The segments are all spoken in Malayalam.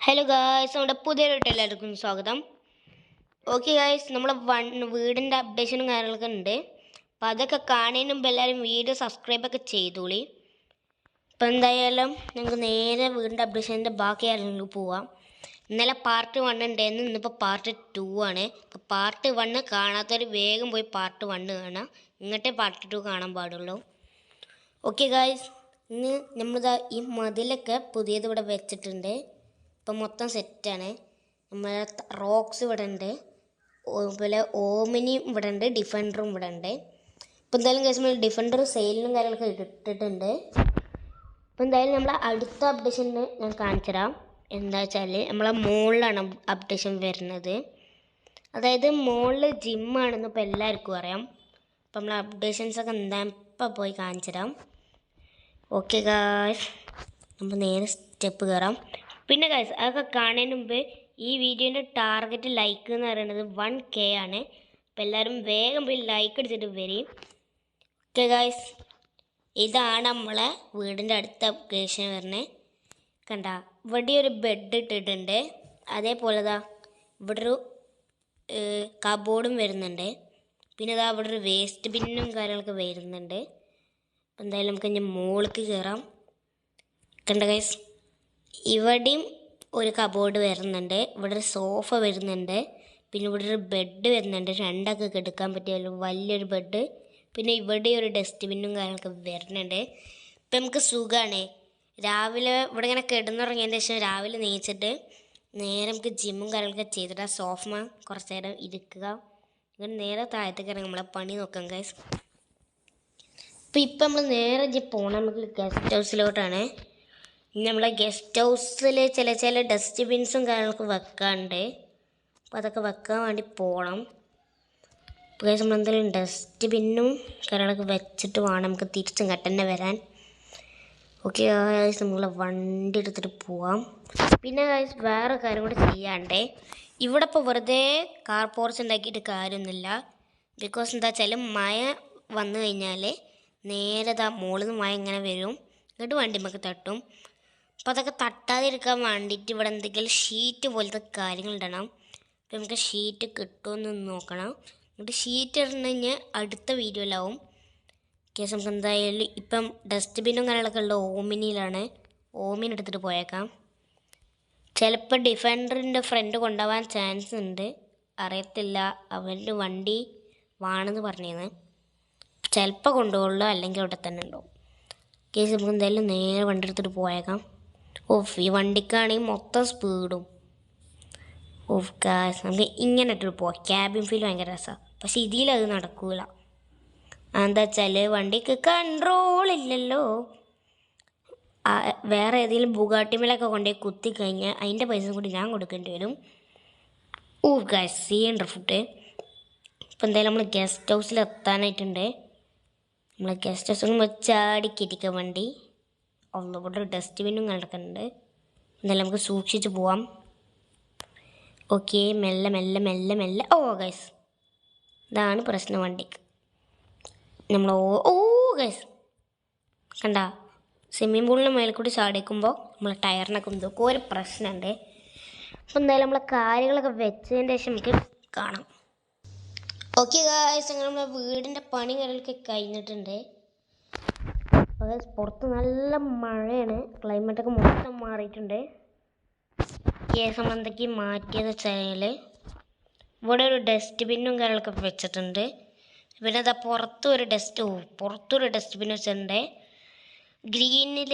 ഹലോ ഗായ്സ്, നമ്മുടെ പുതിയൊരു എല്ലാവർക്കും സ്വാഗതം. ഓക്കെ ഗായ്സ്, നമ്മളെ വീടിൻ്റെ അപ്ഡേഷനും കാര്യങ്ങളൊക്കെ ഉണ്ട്. അപ്പം അതൊക്കെ കാണുന്നതിന് മുമ്പ് എല്ലാവരും വീഡിയോ സബ്സ്ക്രൈബൊക്കെ ചെയ്തോളി. ഇപ്പം എന്തായാലും ഞങ്ങൾക്ക് നേരെ വീടിൻ്റെ അപ്ഡേഷൻ്റെ ബാക്കി കാര്യങ്ങൾക്ക് പോവാം. ഇന്നലെ പാർട്ട് 1 ഉണ്ടായിരുന്നു, ഇന്നിപ്പോൾ പാർട്ട് 2 ആണ്. അപ്പോൾ പാർട്ട് 1 കാണാത്തവർ വേഗം പോയി പാർട്ട് 1 കാണാം, ഇങ്ങോട്ടേ പാർട്ട് 2 കാണാൻ പാടുള്ളൂ. ഓക്കെ ഗായ്സ്, ഇന്ന് നമ്മളിതാ ഈ മതിലൊക്കെ പുതിയത് ഇവിടെ വെച്ചിട്ടുണ്ട്. ഇപ്പം മൊത്തം സെറ്റാണ്. നമ്മളെ റോക്സ് ഇവിടെ ഉണ്ട്, അതുപോലെ ഓമിനിയും ഇവിടെ ഉണ്ട്, ഡിഫൻഡറും ഇവിടെ ഉണ്ട്. ഇപ്പം എന്തായാലും കേസ് നമ്മൾ ഡിഫൻഡർ സെയിലിനും കാര്യങ്ങളൊക്കെ ഇട്ടിട്ടുണ്ട്. ഇപ്പം എന്തായാലും നമ്മളെ അടുത്ത അപ്ഡേഷന് ഞാൻ കാണിച്ചു തരാം. എന്താ വെച്ചാൽ നമ്മളെ മുകളിലാണ് അപ്ഡേഷൻ വരുന്നത്. അതായത് മുകളിൽ ജിമ്മാണെന്ന് ഇപ്പോൾ എല്ലാവർക്കും അറിയാം. അപ്പം നമ്മളെ അപ്ഡേഷൻസൊക്കെ എന്താ ഇപ്പം പോയി കാണിച്ചു തരാം. ഓക്കെ ഗായ്സ്, നമ്മൾ നേരെ സ്റ്റെപ്പ് കയറാം. പിന്നെ ഗായ്സ്, അതൊക്കെ കാണുന്നതിന് മുമ്പ് ഈ വീഡിയോൻ്റെ ടാർഗറ്റ് ലൈക്ക് എന്ന് പറയുന്നത് 1K ആണ്. അപ്പോൾ എല്ലാവരും വേഗം പോയി ലൈക്ക് അടിച്ചിട്ട് വരും. ഓക്കെ ഗായ്സ്, ഇതാണ് നമ്മളെ വീടിൻ്റെ അടുത്ത അപ്ഡേഷൻ വരുന്നത്. കണ്ട, ഇവിടെ ഒരു ബെഡ് ഇട്ടിട്ടുണ്ട്. അതേപോലെ ഇവിടെ ഒരു കബോർഡും വരുന്നുണ്ട്. പിന്നെ ഇവിടെ ഒരു വേസ്റ്റ് ബിന്നും കാര്യങ്ങളൊക്കെ വരുന്നുണ്ട്. അപ്പം എന്തായാലും നമുക്ക് ഇനി മുകളിലേക്ക് കയറാം. കണ്ട ഗൈസ്, ഇവിടെയും ഒരു കബോർഡ് വരുന്നുണ്ട്, ഇവിടെ ഒരു സോഫ വരുന്നുണ്ട്, പിന്നെ ഇവിടെ ഒരു ബെഡ് വരുന്നുണ്ട്, രണ്ടൊക്കെ കിടക്കാൻ പറ്റിയ വലിയൊരു ബെഡ്. പിന്നെ ഇവിടെ ഒരു ഡസ്റ്റ്ബിന്നും കാര്യങ്ങളൊക്കെ വരുന്നുണ്ട്. ഇപ്പം നമുക്ക് സുഖമാണ്. രാവിലെ ഇവിടെ ഇങ്ങനെ കിടന്നുറങ്ങിയതിന് ശേഷം രാവിലെ നീച്ചിട്ട് നേരെ നമുക്ക് ജിമ്മും കാര്യങ്ങളൊക്കെ ചെയ്തിട്ട് ആ സോഫ കുറച്ച് നേരം ഇരിക്കുക, ഇങ്ങനെ നേരെ താഴത്തേക്ക് ഇറങ്ങി നമ്മളെ പണി നോക്കാം ഗൈസ്. ഇപ്പം നമ്മൾ നേരെ പോകണം നമുക്ക് ഗസ്റ്റ് ഹൗസിലോട്ടാണ്. നമ്മളെ ഗസ്റ്റ് ഹൗസിൽ ചില ഡസ്റ്റ്ബിൻസും കാര്യങ്ങളൊക്കെ വെക്കാറുണ്ട്. അപ്പോൾ അതൊക്കെ വെക്കാൻ വേണ്ടി പോകണം. അപ്പോൾ നമ്മൾ എന്തെങ്കിലും ഡസ്റ്റ്ബിന്നും കാര്യങ്ങളൊക്കെ വെച്ചിട്ട് വേണം നമുക്ക് തിരിച്ചിങ്ങോട്ട് തന്നെ വരാൻ. ഓക്കെ ഗായ്സ്, നമ്മളെ വണ്ടി എടുത്തിട്ട് പോവാം. പിന്നെ ഗായ്സ്, വേറെ കാര്യം കൂടെ ചെയ്യാണ്ടേ. ഇവിടെ ഇപ്പോൾ വെറുതെ കാർ പോർച്ച് ഉണ്ടാക്കിയിട്ട് കാര്യമൊന്നുമില്ല. ബിക്കോസ് എന്താ വെച്ചാൽ മഴ വന്നു കഴിഞ്ഞാൽ നേരെ മുകളിൽ നിന്ന് മഴ ഇങ്ങനെ വരും, എന്നിട്ട് വണ്ടിമ്മക്ക് തട്ടും. അപ്പോൾ അതൊക്കെ തട്ടാതിരിക്കാൻ വേണ്ടിയിട്ട് ഇവിടെ എന്തെങ്കിലും ഷീറ്റ് പോലത്തെ കാര്യങ്ങൾ ഇടണം. അപ്പോൾ നമുക്ക് ഷീറ്റ് കിട്ടുമെന്ന് നോക്കണം. എന്നിട്ട് ഷീറ്റ് ഇടണം കഴിഞ്ഞാൽ അടുത്ത വീഡിയോയിലാവും. കേസ് നമുക്ക് എന്തായാലും ഇപ്പം ഡസ്റ്റ്ബിന്നും കാര്യങ്ങളൊക്കെ ഉള്ള ഓമിനിയിലാണ്. ഓമിൻ എടുത്തിട്ട് പോയേക്കാം. ചിലപ്പോൾ ഡിഫൻഡറിൻ്റെ ഫ്രണ്ട് കൊണ്ടുപോകാൻ ചാൻസ് ഉണ്ട്, അറിയത്തില്ല. അവരുടെ വണ്ടി വേണമെന്ന് പറഞ്ഞേന്ന്, ചിലപ്പോൾ കൊണ്ടുപോകുള്ളൂ, അല്ലെങ്കിൽ അവിടെ തന്നെ ഉണ്ടാവും. കേസ് നമുക്ക് എന്തായാലും നേരെ വണ്ടി എടുത്തിട്ട് പോയേക്കാം. ഈ വണ്ടിക്കാണെങ്കിൽ മൊത്തം സ്പീഡും. ഗായ്സ്, നമുക്ക് ഇങ്ങനെ ഇട്ടിട്ട് പോവാം. ക്യാബിൻ ഫീൽ ഭയങ്കര രസമാണ്. പക്ഷെ ഇതിലത് നടക്കൂല. എന്താ വെച്ചാൽ വണ്ടിക്ക് കൺട്രോൾ ഇല്ലല്ലോ. വേറെ ഏതെങ്കിലും ബുഗാട്ടിമേലൊക്കെ കൊണ്ടുപോയി കുത്തി കഴിഞ്ഞാൽ അതിൻ്റെ പൈസ കൂടി ഞാൻ കൊടുക്കേണ്ടി വരും. ഗായ്സ്, സീണ്ടർ ഫുഡ്. ഇപ്പം എന്തായാലും നമ്മൾ ഗസ്റ്റ് ഹൗസിൽ എത്താനായിട്ടുണ്ട്. നമ്മൾ ഗസ്റ്റ് ഹൗസിൽ ചാടി കയറ്റിക്കാൻ വണ്ടി. ഇവിടെ ഒരു ഡസ്റ്റ്ബിന്നും കിടക്കുന്നുണ്ട്. എന്നാലും നമുക്ക് സൂക്ഷിച്ച് പോവാം. ഓക്കെ, മെല്ലെ മെല്ലെ മെല്ലെ മെല്ലെ. ഗൈസ്, ഇതാണ് പ്രശ്നം വണ്ടിക്ക്. നമ്മൾ ഗൈസ് കണ്ട, സ്വിമ്മിംഗ് പൂളിന് മേലെ കൂടി ചാടിക്കുമ്പോൾ നമ്മൾ ടയറിനൊക്കെ എന്തൊക്കെ ഒരു പ്രശ്നമുണ്ട്. അപ്പോൾ എന്തായാലും നമ്മളെ കാര്യങ്ങളൊക്കെ വെച്ചതിന് ശേഷം നമുക്ക് കാണാം. ഓക്കെ ഗൈസ്, അങ്ങനെ നമ്മളെ വീടിൻ്റെ പണി കാര്യങ്ങളൊക്കെ കഴിഞ്ഞിട്ടുണ്ട്. അപ്പോൾ പുറത്ത് നല്ല മഴയാണ്, ക്ലൈമറ്റൊക്കെ മൊത്തം മാറിയിട്ടുണ്ട്. കേസ് നമ്മൾ എന്തൊക്കെയും മാറ്റിയെന്ന് വെച്ചാൽ ഇവിടെ ഒരു ഡസ്റ്റ്ബിന്നും കാര്യങ്ങളൊക്കെ വെച്ചിട്ടുണ്ട്. പിന്നെ അതാ പുറത്തൊരു ഡസ്റ്റ്ബിൻ വെച്ചിട്ടുണ്ട്. ഗ്രീനിൽ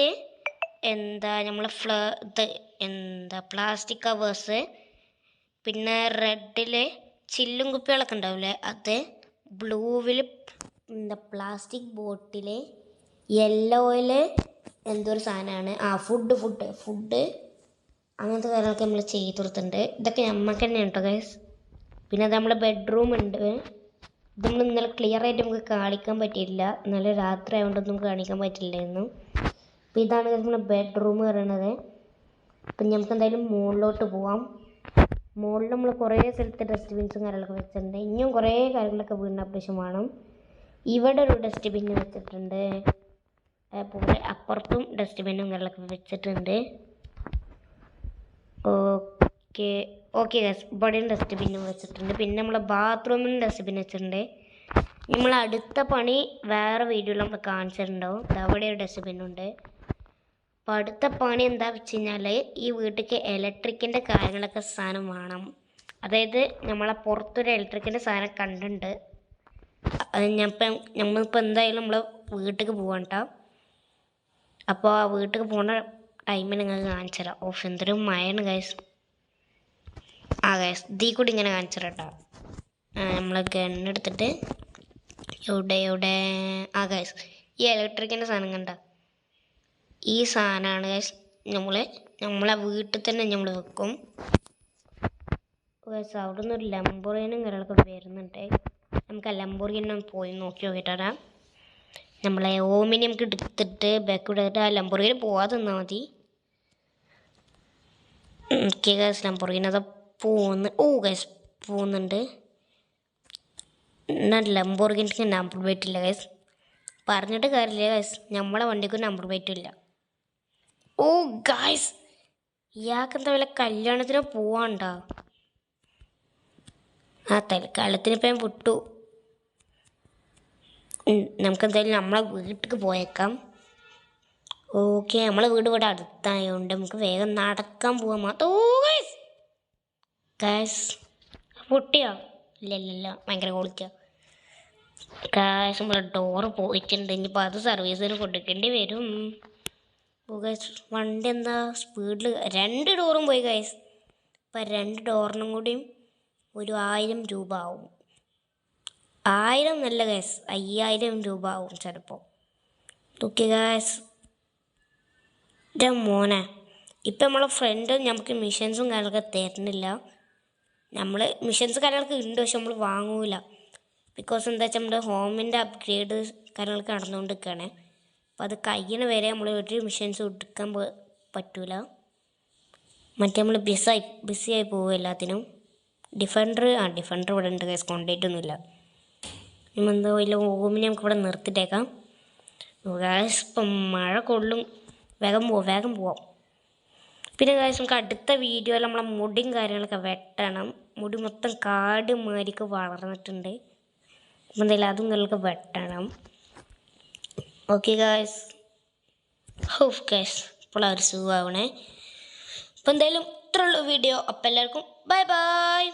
നമ്മൾ പ്ലാസ്റ്റിക് കവേഴ്സ്, പിന്നെ റെഡിൽ ചില്ലും കുപ്പികളൊക്കെ ഉണ്ടാവില്ലേ അത്, ബ്ലൂവിൽ പ്ലാസ്റ്റിക് ബോട്ടിൽ, യെല്ലോയിൽ എന്തൊരു സാധനമാണ് ഫുഡ് അങ്ങനത്തെ കാര്യങ്ങളൊക്കെ നമ്മൾ ചെയ്ത് കൊടുത്തിട്ടുണ്ട്. ഇതൊക്കെ നമുക്ക് തന്നെയാണ് കേട്ടോ ഗൈസ്. പിന്നെ അത് നമ്മളെ ബെഡ്റൂം ഉണ്ട്. ഇത് നമ്മൾ ഇന്നലെ ക്ലിയർ ആയിട്ട് നമുക്ക് കാണിക്കാൻ പറ്റിയില്ല, ഇന്നലെ രാത്രി ആയതുകൊണ്ടൊന്നും കാണിക്കാൻ പറ്റില്ലായിരുന്നു. അപ്പോൾ ഇതാണ് നമ്മുടെ ബെഡ്റൂം പറയുന്നത്. അപ്പം നമുക്ക് എന്തായാലും മുകളിലോട്ട് പോവാം. മുകളിൽ നമ്മൾ കുറേ സ്ഥലത്ത് ഡസ്റ്റ്ബിൻസും കാര്യങ്ങളൊക്കെ വെച്ചിട്ടുണ്ട്. ഇനിയും കുറേ കാര്യങ്ങളൊക്കെ വീടിന് അപ്ഡേഷൻ വേണം. ഇവിടെ ഒരു ഡസ്റ്റ്ബിൻ വെച്ചിട്ടുണ്ട്, അതുപോലെ അപ്പുറത്തും ഡസ്റ്റ്ബിന്നും കാര്യങ്ങളൊക്കെ വെച്ചിട്ടുണ്ട്. ഓക്കെ ഓക്കെ ഗൈസ്, ഇവിടെയും ഡസ്റ്റ്ബിൻ വെച്ചിട്ടുണ്ട്. പിന്നെ നമ്മളെ ബാത്റൂമിലും ഡസ്റ്റ്ബിൻ വെച്ചിട്ടുണ്ട്. നമ്മൾ അടുത്ത പണി വേറെ വീഡിയോയിൽ നമ്മൾ കാണിച്ചിട്ടുണ്ടാവും. അവിടെ ഒരു ഡസ്റ്റ്ബിൻ ഉണ്ട്. അപ്പോൾ അടുത്ത പണി എന്താ വെച്ച് കഴിഞ്ഞാൽ ഈ വീട്ടിലേക്ക് ഇലക്ട്രിക്കിൻ്റെ കാര്യങ്ങളൊക്കെ സാധനം വേണം. അതായത് നമ്മളെ പുറത്തൊരു ഇലക്ട്രിക്കിൻ്റെ സാധനം കണ്ടിട്ടുണ്ട്. അത് നമ്മളിപ്പോൾ എന്തായാലും നമ്മൾ വീട്ടിലേക്ക് പോകാൻ കേട്ടോ. അപ്പോൾ ആ വീട്ടിലേക്ക് പോകുന്ന ടൈമിൽ നിങ്ങൾക്ക് കാണിച്ചു തരാം. ഓഫ് എന്തൊരു മഴയാണ് ഗൈസ്. ആ ഗൈസ് ഇതിൽ കൂടി ഇങ്ങനെ കാണിച്ചു തരാം കേട്ടോ. നമ്മൾ ഗണ്ണെടുത്തിട്ട് എവിടെ ആ ഗൈസ് ഈ ഇലക്ട്രിക്കിൻ്റെ സാധനം കണ്ട ഈ സാധനമാണ് ഗൈസ്. നമ്മളെ വീട്ടിൽ തന്നെ നമ്മൾ വെക്കും ഗൈസ്. അവിടെ നിന്ന് ഒരു ലംബോർഗിനും കാര്യങ്ങളൊക്കെ വരുന്നുണ്ട്. നമുക്ക് ആ ലംബോർഗിനും പോയി നോക്കി നോക്കിയിട്ടാ. നമ്മളെ ഓമിനി നമുക്ക് എടുത്തിട്ട് ബാക്ക് എടുത്തിട്ട് ആ ലംബോർഗിന് പോവാതെ നിന്നാൽ മതി. ഓക്കെ ഗൈസ് ലംബോർഗിനത് ഗൈസ് പോകുന്നുണ്ട്. എന്നാൽ ലംബോർഗിനിക്ക് നമ്പർ പ്ലേറ്റ് ഇല്ല ഗൈസ്. പറഞ്ഞിട്ട് കാര്യമില്ല ഗൈസ്, നമ്മളെ വണ്ടിക്ക് നമ്പർ പ്ലേറ്റും ഇല്ല. ഗൈസ് ഇയാൾക്ക് എന്താ വല്ല കല്യാണത്തിന് പോവാണ്ടോ? ആ തൽക്കാലത്തിന് ഇപ്പം ഞാൻ വിട്ടു. നമുക്കെന്തായാലും നമ്മളെ വീട്ടിലേക്ക് പോയേക്കാം. ഓക്കെ നമ്മളെ വീട് ഇവിടെ അടുത്തായതുകൊണ്ട് നമുക്ക് വേഗം നടക്കാൻ പോകാൻ മാത്രം. ഗൈസ് പൊട്ടിയോ? ഇല്ല ഭയങ്കര ക്വാളിറ്റിയാ ഗൈസ്. നമ്മളെ ഡോറ് പോയിട്ടുണ്ട്. ഇനിയിപ്പോൾ അത് സർവീസിന് കൊടുക്കേണ്ടി വരും. ഗൈസ് വണ്ടി എന്താ സ്പീഡിൽ 2 ഡോറും പോയി ഗൈസ്. ഇപ്പം 2 ഡോറിനും കൂടിയും ഒരു 1000 രൂപ ആവും. 1000 നല്ല ഗൈസ്, 5000 രൂപ ആവും ചിലപ്പോൾ. ഓക്കെ ഗൈസ് മോനെ ഇപ്പം നമ്മളെ ഫ്രണ്ട് നമുക്ക് മിഷൻസും കാര്യങ്ങളൊക്കെ തരുന്നില്ല. നമ്മൾ മിഷൻസ് കാര്യങ്ങളൊക്കെ ഉണ്ട്, പക്ഷെ നമ്മൾ വാങ്ങൂല. ബിക്കോസ് എന്താ വെച്ചാൽ നമ്മുടെ ഹോമിൻ്റെ അപ്ഗ്രേഡ് കാര്യങ്ങളൊക്കെ നടന്നുകൊണ്ടിരിക്കുകയാണ്. അപ്പോൾ അത് കഴിയണ വരെ നമ്മൾ ഒരു മിഷൻസ് എടുക്കാൻ പറ്റൂല. മറ്റേ നമ്മൾ ബിസിയായി പോകും എല്ലാത്തിനും. ഡിഫൻഡർ ഇവിടെ ഉണ്ട് ഗൈസ്, കൊണ്ടുപോയിട്ടൊന്നുമില്ല. എന്താ ഇല്ല ഹോമിനെ നമുക്ക് ഇവിടെ നിർത്തിട്ടേക്കാം ഗൈസ്. ഇപ്പം മഴ കൊള്ളും, വേഗം പോവാം. പിന്നെ ഗൈസ് നമുക്ക് അടുത്ത വീഡിയോയിൽ നമ്മളെ മുടിയും കാര്യങ്ങളൊക്കെ വെട്ടണം. മുടി മൊത്തം കാട് മാരിക്ക് വളർന്നിട്ടുണ്ട്. അപ്പം എന്തായാലും അതും നിങ്ങൾക്ക് വെട്ടണം. ഓക്കെ ഗൈസ് ഇപ്പോൾ ഒരു സുഖമാവണേ. അപ്പം എന്തായാലും ഇത്രയുള്ള വീഡിയോ. അപ്പം എല്ലാവർക്കും ബൈ.